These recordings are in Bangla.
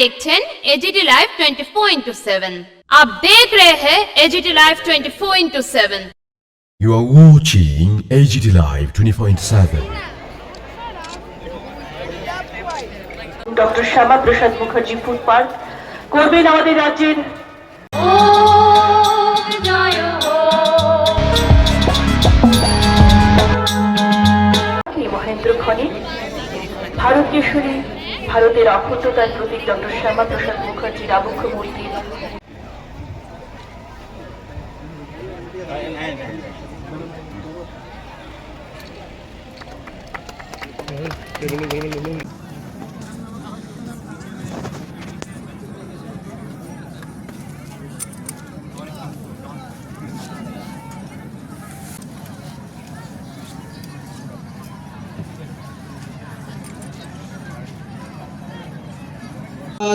देखছেন एजीटी लाइव 24/7। आप देख रहे हैं AGT live 24/7। You are watching AGT Live 24/7. Doctor Shyama Prasad Mukherjee food park করবেন আমাদের রাজ্যের মহেন্দ্র খনি ভারত কেশরী ভারতের অখণ্ডতার প্রতীক ডক্টর শ্যামা প্রসাদ মুখার্জির আবক্ষ মূর্তি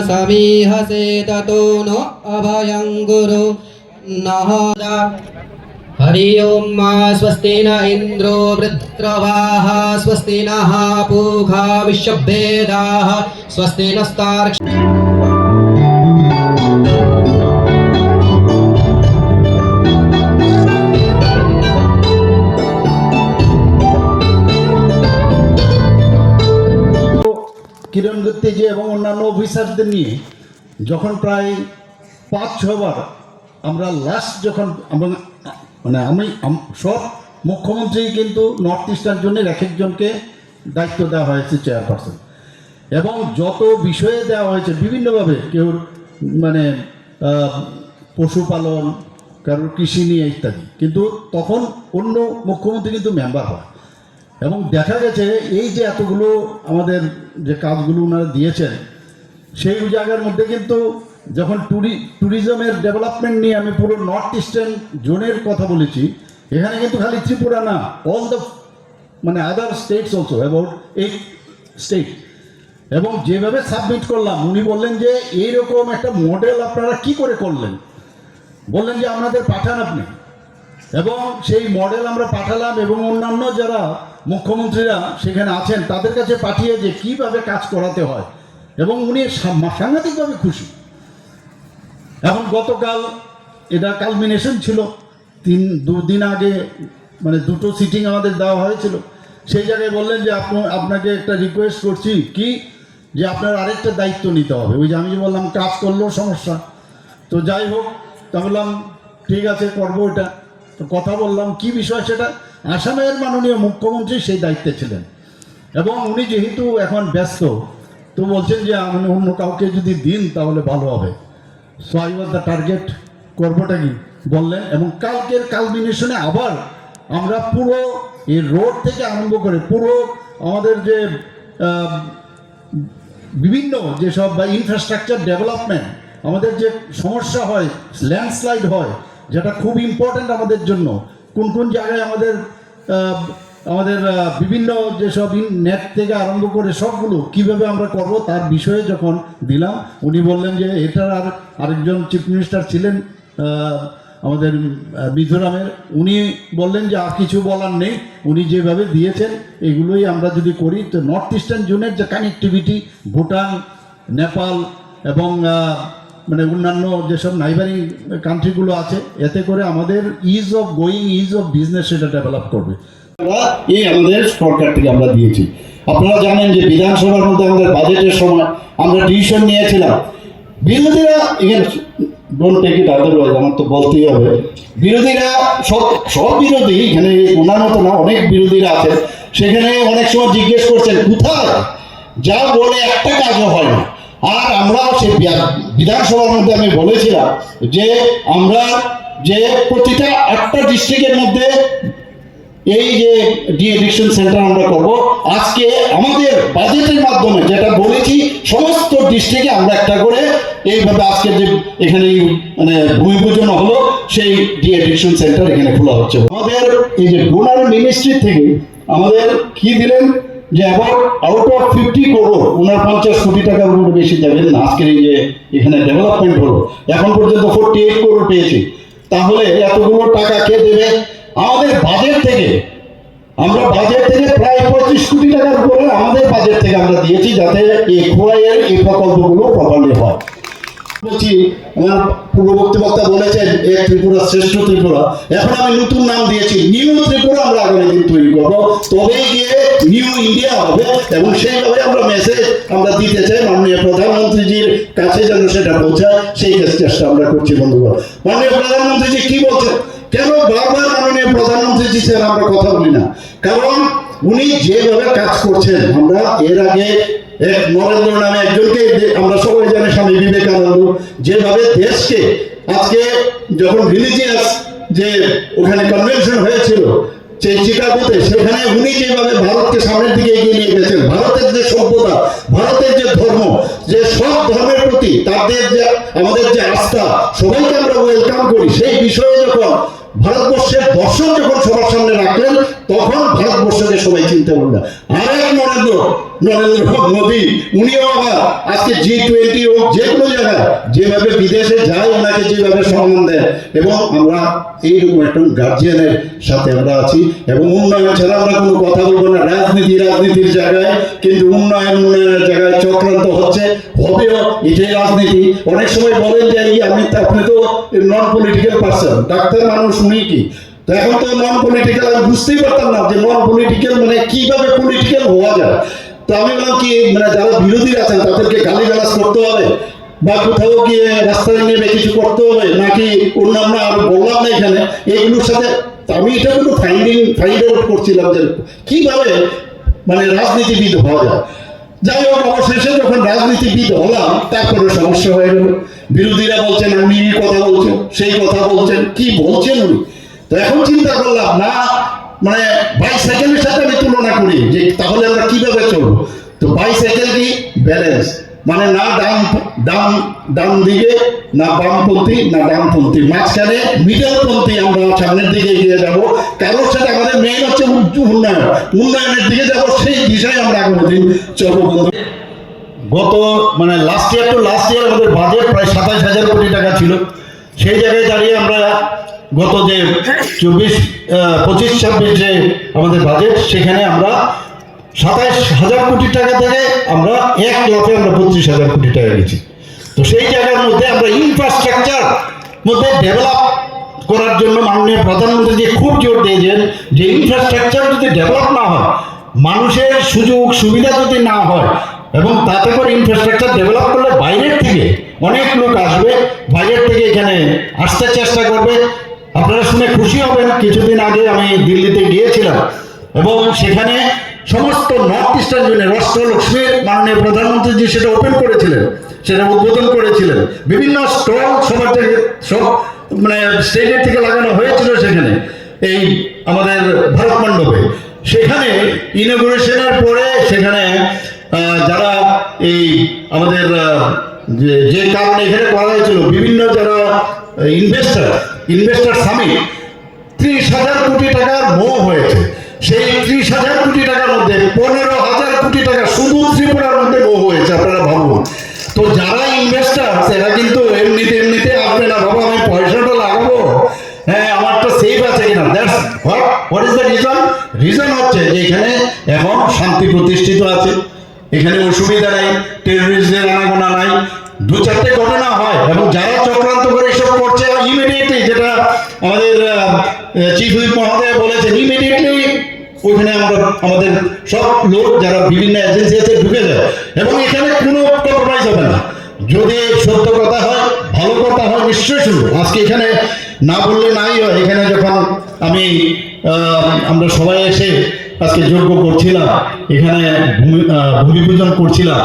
समीहसे ततो नो अभयं गुरु नः हरि ओं मा स्वस्ति न इन्द्रो वृत्रवाः स्वस्ति नः पूषा विश्ववेदाः स्वस्ति नस्तार्क्ष्य কিরণ গুত্তিজি এবং অন্যান্য অফিসারদের নিয়ে যখন প্রায় ৫-৬ বার আমরা লাস্ট যখন আমি সব মুখ্যমন্ত্রী কিন্তু নর্থ ইস্টার জন্য এক একজনকে দায়িত্ব দেওয়া হয়েছে চেয়ারপারসন এবং যত বিষয়ে দেওয়া হয়েছে বিভিন্নভাবে কেউ পশুপালন কারোর কৃষি নিয়ে ইত্যাদি কিন্তু তখন অন্য মুখ্যমন্ত্রী কিন্তু মেম্বার হয় এবং দেখা গেছে এই যে এতগুলো আমাদের যে কাজগুলো ওনারা দিয়েছেন সেই জায়গার মধ্যে কিন্তু যখন ট্যুরিজমের ডেভেলপমেন্ট নিয়ে আমি পুরো নর্থ ইস্টার্ন জোনের কথা বলেছি এখানে কিন্তু খালি ত্রিপুরা না all the other states also about 8 state এবং যেভাবে সাবমিট করলাম উনি বললেন যে এইরকম একটা মডেল আপনারা কি করে করলেন বললেন যে আমাদের পাঠান আপনি এবং সেই মডেল আমরা পাঠালাম এবং অন্যান্য যারা মুখ্যমন্ত্রীরা সেখানে আছেন তাদের কাছে পাঠিয়ে যে কীভাবে কাজ করাতে হয় এবং উনি সাংঘাতিকভাবে খুশি। এখন গতকাল এটা কালমিনেশন ছিল 2 দিন আগে দুটো সিটিং আমাদের দেওয়া হয়েছিল সেই জায়গায় বললেন যে আপনাকে একটা রিকোয়েস্ট করছি কি যে আপনার আরেকটা দায়িত্ব নিতে হবে ওই যে আমি বললাম কাজ করলেও সমস্যা তো যাই হোক তা বললাম ঠিক আছে করবো এটা তো কথা বললাম কি বিষয় সেটা আসামের মাননীয় মুখ্যমন্ত্রী সেই দায়িত্বে ছিলেন এবং উনি যেহেতু এখন ব্যস্ত তো বলছেন যে আমি অন্য কাউকে যদি দিন তাহলে ভালো হবে so I was the target করবোটা কি বললেন এবং কালকের কালমিনেশনে আবার আমরা পুরো এই রোড থেকে আরম্ভ করে পুরো আমাদের যে বিভিন্ন যেসব ইনফ্রাস্ট্রাকচার ডেভেলপমেন্ট আমাদের যে সমস্যা হয় ল্যান্ডস্লাইড হয় যেটা খুব ইম্পর্ট্যান্ট আমাদের জন্য কোন কোন জায়গায় আমাদের বিভিন্ন যেসব নেট থেকে আরম্ভ করে সবগুলো কিভাবে আমরা করব তার বিষয়ে যখন দিলাম উনি বললেন যে এটার আরেকজন চিফ মিনিস্টার ছিলেন আমাদের মিজোরামের উনি বললেন যে আর কিছু বলার নেই উনি যেভাবে দিয়েছেন এগুলোই আমরা যদি করি তো নর্থ ইস্টার্ন জোনের যে কানেক্টিভিটি ভুটান নেপাল এবং অন্যান্য যেসব নাইবারিং কান্ট্রিগুলো আছে এতে করে আমাদের is of going is of business সেটা ডেভেলপ করবে এই আমাদের সরকার থেকে আমরা দিয়েছি আপনারা জানেন যে বিধানসভার মধ্যে আমাদের বাজেটের সময় আমরা ডিসিশন নিয়েছিলাম বিরোধীরা এখানে ডোন্ট টেক ইট আদারওয়াইজ আমার তো বলতেই হবে বিরোধীরা সব বিরোধী এখানে ওনার মতো না অনেক বিরোধীরা আছে সেখানে অনেক সময় জিজ্ঞেস করছেন কোথায় যা বলে একটা কাজও হয় না আর আমরা সেই বিধানসভার মধ্যে আমি বলেছিলাম যে আমরা যে প্রতিটা 8টা ডিস্ট্রিক্টের মধ্যে এই যে ডি-এডিকশন সেন্টার আমরা করব আজকে আমাদের বাজেটের মাধ্যমে যেটা বলেছি সমস্ত ডিস্ট্রিক্টে আমরা একটা করে এইভাবে আজকে যে এখানে ভূমি পূজন হলো সেই ডি-এডিকশন সেন্টার এখানে খোলা হচ্ছে আমাদের এই যে ডোনার মিনিস্ট্রি থেকে আমাদের কি দিলেন যে আউট অফ 50 করোড় ওনার 50 কোটি টাকার উপরে বেশি যাবেন না আজকের এই যে এখানে ডেভেলপমেন্ট হলো এখন পর্যন্ত 48 করোড় পেয়েছি তাহলে এতগুলো টাকা কে দেবে আমাদের বাজেট থেকে আমরা বাজেট থেকে প্রায় 25 কোটি টাকার উপরে আমাদের বাজেট থেকে আমরা দিয়েছি, যাতে এই খোয়াইয়ের এই প্রকল্পগুলো প্রপারলি হয়। বলছি, আমার পূর্ববর্তী বক্তা বলেছেন এক ত্রিপুরা শ্রেষ্ঠ ত্রিপুরা, এখন আমি নতুন নাম দিয়েছি নিউ ত্রিপুরা। আমরা আগামী দিন তৈরি করবো, তবেই গিয়ে নিউ ইন্ডিয়া হবে। এবং সেইভাবে আমরা মেসেজ আমরা দিতে চাই মাননীয় প্রধানমন্ত্রীজির কাছে, যেন সেটা পৌঁছায়, সেই চেষ্টা আমরা করছি বন্ধুগণ। মাননীয় প্রধানমন্ত্রীজি কি বলছেন, কেন বারবার মাননীয় প্রধানমন্ত্রীজি স্যার আমরা কথা বলি না? কারণ উনি যেভাবে কাজ করছেন, আমরা এর আগে এক নরেন্দ্র নামে একজনকে আমরা সবাই জানি, স্বামী বিবেকানন্দ, যেভাবে দেশকে আজকে যখন রিলিজিয়াস যে ওখানে কনভেনশন হয়েছিল সেই চিকাগোতে, সেখানে উনি যেভাবে ভারতকে সামনের দিকে এগিয়ে নিয়ে গেছেন, ভারতের যে সভ্যতা, ভারতের যে ধর্ম, যে সব ধর্মের প্রতি তাদের যে আমাদের যে আস্থা, সবাইকে আমরা ওয়েলকাম করি, সেই বিষয়ে যখন ভারতবর্ষের দর্শন যখন সবার সামনে রাখলেন, তখন ভারতবর্ষকে সবাই চিনতে পারলেন। আর এক নরেন্দ্র মোদী, উনিও আবার আজকে G20 হোক যে কোনো জায়গায় যেভাবে বিদেশে যায়, ওনাকে যেভাবে সম্মান দেয়, এবং আমরা এইরকম একটা গার্জিয়ানের সাথে আমরা আছি। এবং উন্নয়ন ছাড়া আমরা কোনো কথা বলবো না। রাজনীতির জায়গায় কিন্তু উন্নয়নের জায়গায় চক্রান্ত হচ্ছে, হবেও, এটাই রাজনীতি। অনেক সময় বলেন যে আপনি তো নন পলিটিক্যাল পার্সন, ডাক্তার মানুষ, উনি কি? তো এখন তো নন পলিটিক্যাল, আমি বুঝতেই পারতাম না যে নন পলিটিক্যাল মানে কিভাবে পলিটিক্যাল হওয়া যায়। তো আমি বললাম কি, মানে যারা বিরোধী আছেন তাদেরকে গালিগালাজ করতে হবে, বা কোথাও গিয়ে রাস্তায় নেমে কিছু করতে হবে, নাকি অন্যান্য আরো বললাম না এখানে এগুলোর সাথে। আমি এটা কিন্তু ফাইন্ড আউট করছিলাম যে কিভাবে মানে রাজনীতিবিদ হওয়া যায়। যাই হোক, অবশেষে যখন রাজনীতিবিদ হলাম, তারপরে সমস্যা হয়ে গেল। বিরোধীরা বলছেন আমি এই কথা বলছেন, সেই কথা বলছেন, কি বলছেন উনি? তো এখন চিন্তা করলাম, না মানে বাইসাইকেলের সাথে আমি তুলনা করি যে তাহলে আমরা কিভাবে চলবো। তো বাইসাইকেল কি ব্যালেন্স, মানে না ডান দিকে, না বামপন্থী, না ডানপন্থী, মাঝখানে মিডলপন্থী আমরা সামনের দিকে এগিয়ে যাব। কারোর সাথে আমাদের মেইন হচ্ছে উন্নয়নের দিকে যাব, সেই বিষয়ে আমরা আগামী দিন চলবো বন্ধু। গত মানে লাস্ট ইয়ার আমাদের বাজেট প্রায় 27,000 কোটি টাকা ছিল। সেই জায়গায় দাঁড়িয়ে আমরা গত যে 25-26 যে আমাদের বাজেট, সেখানে আমরা 27,000 কোটি টাকা থেকে আমরা এক লাফে আমরা 32,000 কোটি টাকা গেছি। তো সেই জায়গার মধ্যে আমরা ইনফ্রাস্ট্রাকচার মধ্যে ডেভেলপ করার জন্য মাননীয় প্রধানমন্ত্রী যে খুব জোর দিয়েছেন যে ইনফ্রাস্ট্রাকচার যদি ডেভেলপ না হয়, মানুষের সুযোগ সুবিধা যদি না হয়, এবং তাতে করে ইনফ্রাস্ট্রাকচার ডেভেলপ করলে বাইরের থেকে অনেক লোক আসবে, বাইরের থেকে এখানে আসতে চেষ্টা করবে। আপনারা শুনে খুশি হবেন, কিছুদিন আগে আমি দিল্লিতে গিয়েছিলাম এবং সেখানে সমস্ত নর্থ ইস্টার্ন জোনে রাষ্ট্রলক্ষ্মীর মাননীয় প্রধানমন্ত্রী সেটা ওপেন করেছিলেন, সেটা উদ্বোধন করেছিলেন। বিভিন্ন স্টল সবার থেকে সব মানে স্টেজের থেকে লাগানো হয়েছিল সেখানে, এই আমাদের ভারত মণ্ডপে। সেখানে ইনগুরেশনের পরে সেখানে যারা এই আমাদের যে কারণে এখানে করা হয়েছিল, বিভিন্ন যারা ইনভেস্টার সামিট, 30,000 কোটি টাকার মোহ হয়েছে। সেই 30,000 কোটি টাকার মধ্যে 15,000 কোটি টাকা শুধু ত্রিপুরার মধ্যে মোহ হয়েছে। আপনারা ভাবুন। তো যারা ইনভেস্টার, এরা কিন্তু এমনিতে আসবে না, বাবা আমি পয়সাটা লাগাবো, হ্যাঁ আমারটা সেফ আছে কিনা। That's what is the reason হচ্ছে যে এখানে এখন শান্তি প্রতিষ্ঠিত আছে, এখানে অসুবিধা নাই, টেররিস্টদের আনাগোনা নাই। 2-4টে ঘটনা হয় এবং যারা চক্রান্ত করে এসব করছে, ইমিডিয়েটলি যেটা আমাদের চিফ হুইপ মহোদয় বলেছেন, ইমিডিয়েটলি ওইখানে আমাদের সব লোক যারা বিভিন্ন এজেন্সি আছে ঢুকে যায়, এবং এখানে কোনো কম্প্রোমাইজ হবে না। যদি সত্য কথা হয়, ভালো কথা হয়, নিশ্চয়ই শুনবো। আজকে এখানে না বললে নাই হয়। এখানে যখন আমরা সবাই এসে আজকে যজ্ঞ করছিলাম, এখানে ভূমি পূজন করছিলাম,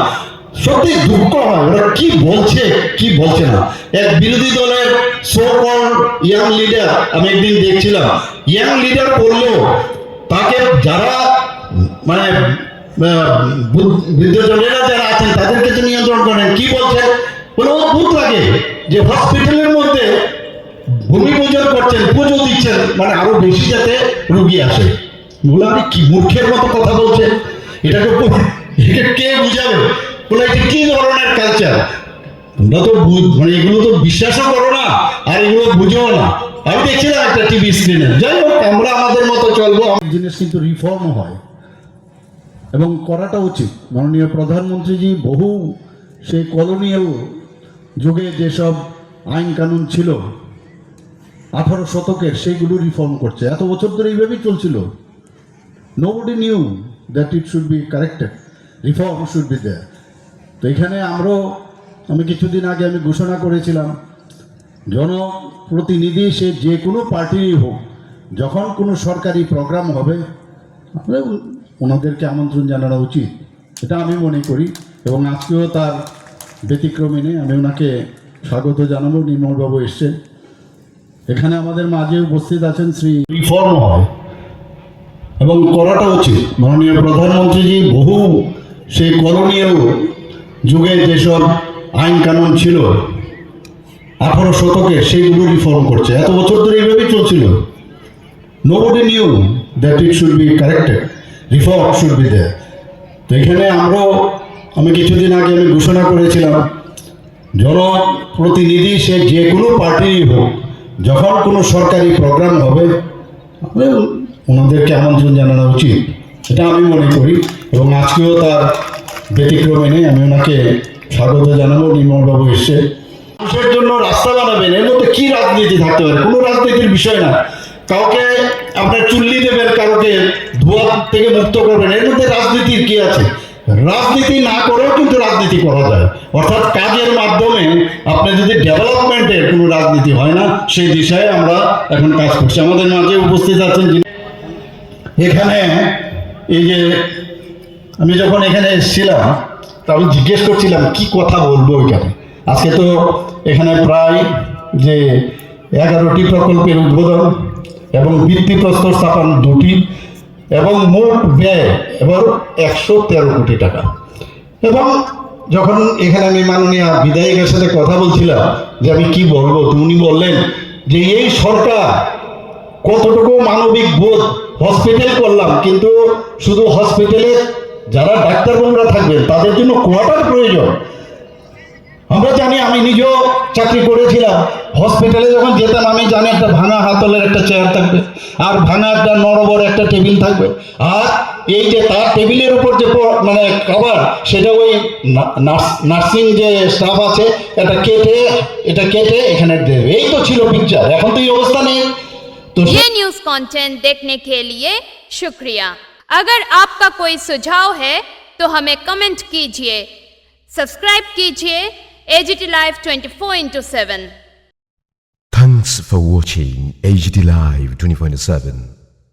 সত্যি দুঃখ হয় ওরা কি বলছে কি বলছে না। এক বিরোধী দলের সো কল্ড ইয়াং লিডার আমি একদিন দেখছিলাম, ইয়াং লিডার বললেও তাকে যারা মানে বৃদ্ধজনেরা যারা আছেন তাদেরকে তো নিয়ন্ত্রণ করেন, কি বলছেন বলে অদ্ভুত লাগে যে হসপিটালের মধ্যে ভূমি পূজন করছেন, পুজো দিচ্ছেন, মানে আরো বেশি যাতে রুগী আসে। বলে আপনি কি মূর্খের মতো কথা বলছেন, এটাকে কে বুঝাবে? বলে এটা কি ধরনের কালচার? তোমরা তো মানে এগুলো তো বিশ্বাসও করো না, আর এগুলো বুঝো না। আমি দেখছিলাম একটা টিভি স্ক্রিনে। যাই হোক, আমরা আমাদের মতো চলবো। জিনিস কিন্তু রিফর্ম হয় এবং করাটা উচিত। মাননীয় প্রধানমন্ত্রীজি বহু সেই কলোনিয়াল যুগে যেসব আইন কানুন ছিল 18 শতকের, সেইগুলো রিফর্ম করছে। এত বছর ধরে এইভাবেই চলছিল। Nobody knew that it should be corrected, reform should be there. তো এখানে আমি কিছুদিন আগে ঘোষণা করেছিলাম, জনপ্রতিনিধি সে যে কোনো পার্টিরই হোক, যখন কোনো সরকারি প্রোগ্রাম হবে ওনাদেরকে আমন্ত্রণ জানানো উচিত, এটা আমি মনে করি। এবং আজকেও তার ব্যতিক্রমী নেই, আমি ওনাকে স্বাগত জানাবো। নির্মলবাবু এসছেন এখানে, আমাদের মাঝে উপস্থিত আছেন। রিফর্ম হয় এবং করাটা উচিত। মাননীয় প্রধানমন্ত্রীজি বহু সেই কলোনিয়াল যুগে যেসব আইন কানুন ছিল 18 শতকে, সেইগুলো রিফর্ম করছে। এত বছর ধরে এইভাবেই চলছিল। Nobody knew that it should be corrected, reform should be there. তো এখানে আমি কিছুদিন আগে ঘোষণা করেছিলাম, জনপ্রতিনিধি সে যে কোনো পার্টিরই হোক, যখন কোনো সরকারি প্রোগ্রাম হবে ওনাদেরকে আমন্ত্রণ জানানো উচিত, এটা আমি মনে করি। এবং আজকেও তার ব্যতিক্রমী নেই, আমি ওনাকে স্বাগত জানাবো। নির্মলবাবু এসছে। মানুষের জন্য রাস্তা বানাবেন, এর মধ্যে কি রাজনীতি থাকতে পারে? কোনো রাজনীতির বিষয় না। কাউকে আপনার চুল্লি দেবেন, কাউকে ধোঁয়া থেকে মুক্ত করবেন, এর মধ্যে রাজনীতির কি আছে? রাজনীতি না করেও কিন্তু রাজনীতি করা যায়। অর্থাৎ কাজের মাধ্যমে আপনি যদি ডেভেলপমেন্টের কোনো রাজনীতি হয় না, সেই দিশায় আমরা এখন কাজ করছি। আমাদের মাঝে উপস্থিত আছেন এখানে, এই যে আমি যখন এখানে এসেছিলাম তা আমি জিজ্ঞেস করছিলাম কি কথা বলবো এখানে। আজকে তো এখানে প্রায় যে 11টি প্রকল্পের উদ্বোধন এবং ভিত্তিপ্রস্তর স্থাপন 2টি এবং মোট ব্যয় এবার 113 কোটি টাকা। এবং যখন এখানে আমি মাননীয় বিধায়কের সাথে কথা বলছিলাম যে আমি কি বলবো, তো উনি বললেন যে এই সরকার কতটুকু মানবিক বোধ, হসপিটাল করলাম, কিন্তু শুধু হসপিটালে যারা ডাক্তারবাবুরা থাকবেন তাদের জন্য কোয়ার্টার প্রয়োজন। আমরা জানি, আমি নিজেও চাকরি করেছিলাম, হসপিটালে যখন যেতাম আমি জানি একটা ভাঙা হাতলের একটা চেয়ার থাকবে, আর ভাঙা একটা নরবর একটা টেবিল থাকবে, আর এই যে তার টেবিলের উপর যে মানে কভার, সেটা ওই নার্সিং যে স্টাফ আছে এটা কেটে এখানে দেবে। এই তো ছিল পিকচার। এখন তো এই অবস্থা নেই। তো ये न्यूज कंटेंट देखने के लिए शुक्रिया। अगर आपका कोई सुझाव है तो हमें कमेंट कीजिए, सब्सक्राइब कीजिए AGT Live 24/7। Thanks for watching AGT Live 24/7.